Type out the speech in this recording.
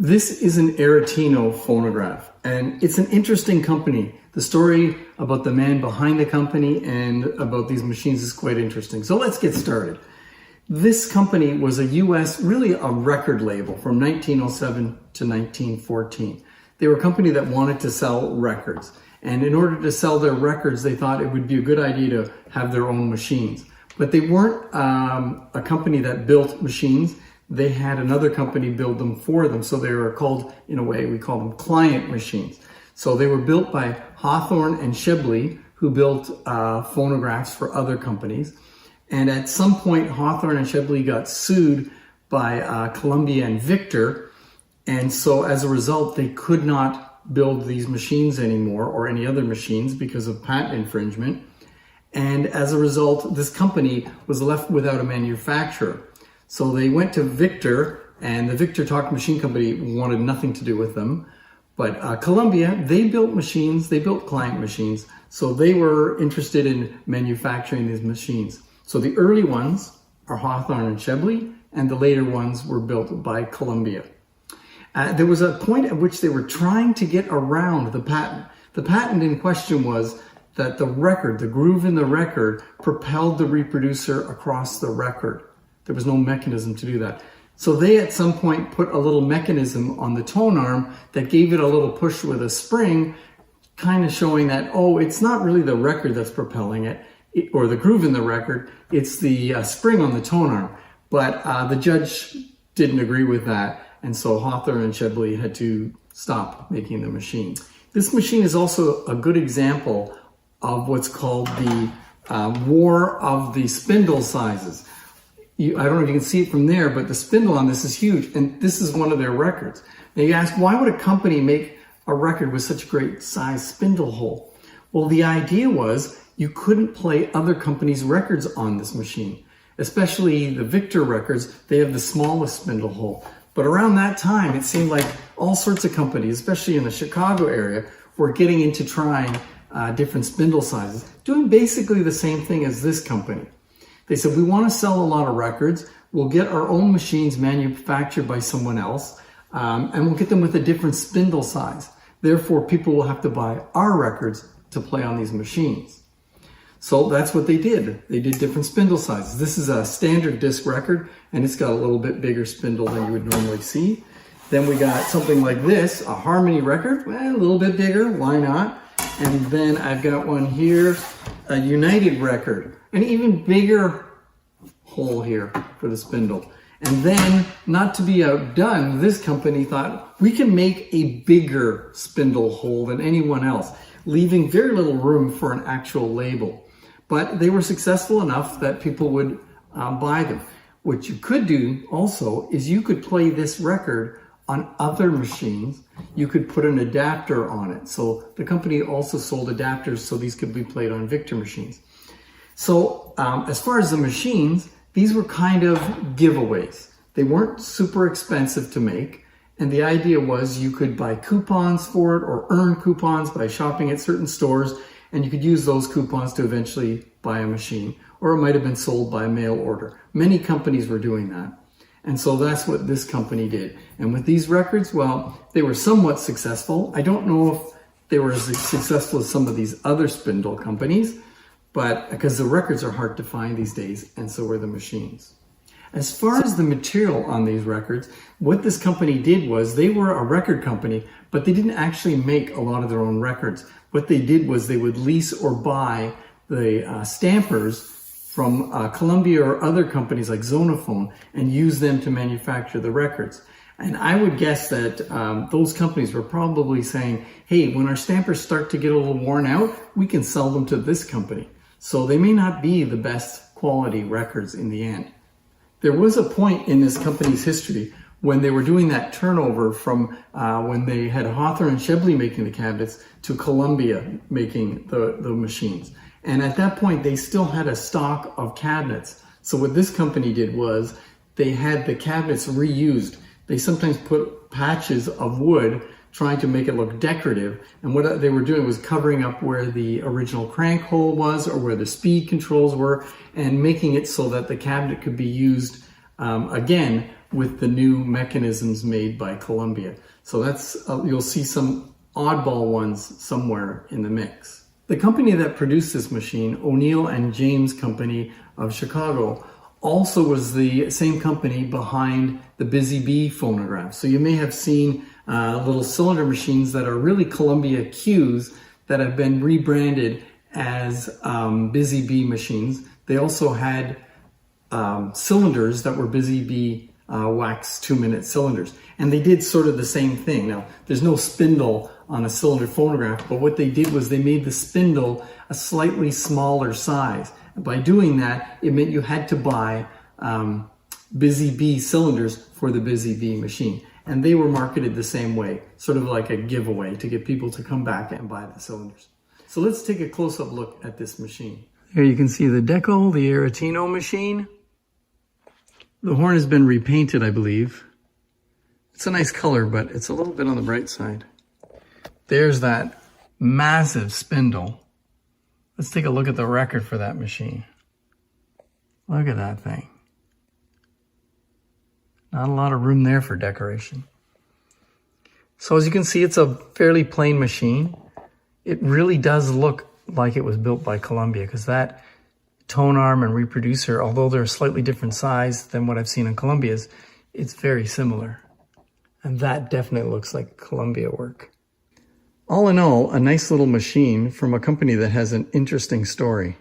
This is an Aretino phonograph, and it's an interesting company. The story about the man behind the company and about these machines is quite interesting. So let's get started. This company was a US, really a record label from 1907 to 1914. They were a company that wanted to sell records. And in order to sell their records, they thought it would be a good idea to have their own machines. But they weren't a company that built machines. They had another company build them for them. So they were called, in a way, we call them client machines. So they were built by Hawthorne and Shibley, who built phonographs for other companies. And at some point, Hawthorne and Shibley got sued by Columbia and Victor. And so as a result, they could not build these machines anymore or any other machines because of patent infringement. And as a result, this company was left without a manufacturer. So they went to Victor, and the Victor Talk Machine Company wanted nothing to do with them. But Columbia, they built machines, they built client machines. So they were interested in manufacturing these machines. So the early ones are Hawthorne and Shibley, and the later ones were built by Columbia. There was a point at which they were trying to get around the patent. The patent in question was that the record, the groove in the record, propelled the reproducer across the record. There was no mechanism to do that. So they at some point put a little mechanism on the tone arm that gave it a little push with a spring, kind of showing that, oh, it's not really the record that's propelling it, or the groove in the record, it's the spring on the tone arm. But the judge didn't agree with that, and so Hawthorne and Shibley had to stop making the machine. This machine is also a good example of what's called the war of the spindle sizes. I don't know if you can see it from there, but the spindle on this is huge, and this is one of their records. Now you ask, why would a company make a record with such a great size spindle hole? Well, the idea was you couldn't play other companies' records on this machine, especially the Victor records. They have the smallest spindle hole. But around that time, it seemed like all sorts of companies, especially in the Chicago area, were getting into trying different spindle sizes, doing basically the same thing as this company. They said, we want to sell a lot of records. We'll get our own machines manufactured by someone else, and we'll get them with a different spindle size. Therefore, people will have to buy our records to play on these machines. So that's what they did. They did different spindle sizes. This is a standard disc record, and it's got a little bit bigger spindle than you would normally see. Then we got something like this, a harmony record, a little bit bigger, why not? And then I've got one here, a United record, an even bigger hole here for the spindle. And then, not to be outdone, this company thought, we can make a bigger spindle hole than anyone else, leaving very little room for an actual label. But they were successful enough that people would buy them. What you could do also is you could play this record on other machines. You could put an adapter on it. So the company also sold adapters so these could be played on Victor machines. So as far as the machines, these were kind of giveaways. They weren't super expensive to make. And the idea was you could buy coupons for it or earn coupons by shopping at certain stores. And you could use those coupons to eventually buy a machine. Or it might have been sold by mail order. Many companies were doing that. And so that's what this company did. And with these records, well, they were somewhat successful. I don't know if they were as successful as some of these other spindle companies, but because the records are hard to find these days, and so were the machines. As far as the material on these records, what this company did was they were a record company, but they didn't actually make a lot of their own records. What they did was they would lease or buy the stampers from Columbia or other companies like Zonophone and use them to manufacture the records. And I would guess that those companies were probably saying, hey, when our stampers start to get a little worn out, we can sell them to this company. So they may not be the best quality records in the end. There was a point in this company's history when they were doing that turnover from when they had Hawthorne and Shibley making the cabinets to Columbia making the machines. And at that point, they still had a stock of cabinets. So what this company did was they had the cabinets reused. They sometimes put patches of wood trying to make it look decorative. And what they were doing was covering up where the original crank hole was or where the speed controls were and making it so that the cabinet could be used again with the new mechanisms made by Columbia. So that's you'll see some oddball ones somewhere in the mix. The company that produced this machine, O'Neill and James Company of Chicago, also was the same company behind the Busy Bee phonograph. So you may have seen little cylinder machines that are really Columbia cues that have been rebranded as Busy Bee machines. They also had cylinders that were Busy Bee wax 2-minute cylinders. And they did sort of the same thing. Now, there's no spindle on a cylinder phonograph, but what they did was they made the spindle a slightly smaller size. And by doing that, it meant you had to buy Busy Bee cylinders for the Busy Bee machine. And they were marketed the same way, sort of like a giveaway to get people to come back and buy the cylinders. So let's take a close-up look at this machine. Here you can see the decal, the Aretino machine. The horn has been repainted, I believe. It's a nice color, but it's a little bit on the bright side. There's that massive spindle. Let's take a look at the record for that machine. Look at that thing. Not a lot of room there for decoration. So as you can see, it's a fairly plain machine. It really does look like it was built by Columbia, because that tone arm and reproducer, although they're a slightly different size than what I've seen on Columbia's, it's very similar. And that definitely looks like Columbia work. All in all, a nice little machine from a company that has an interesting story.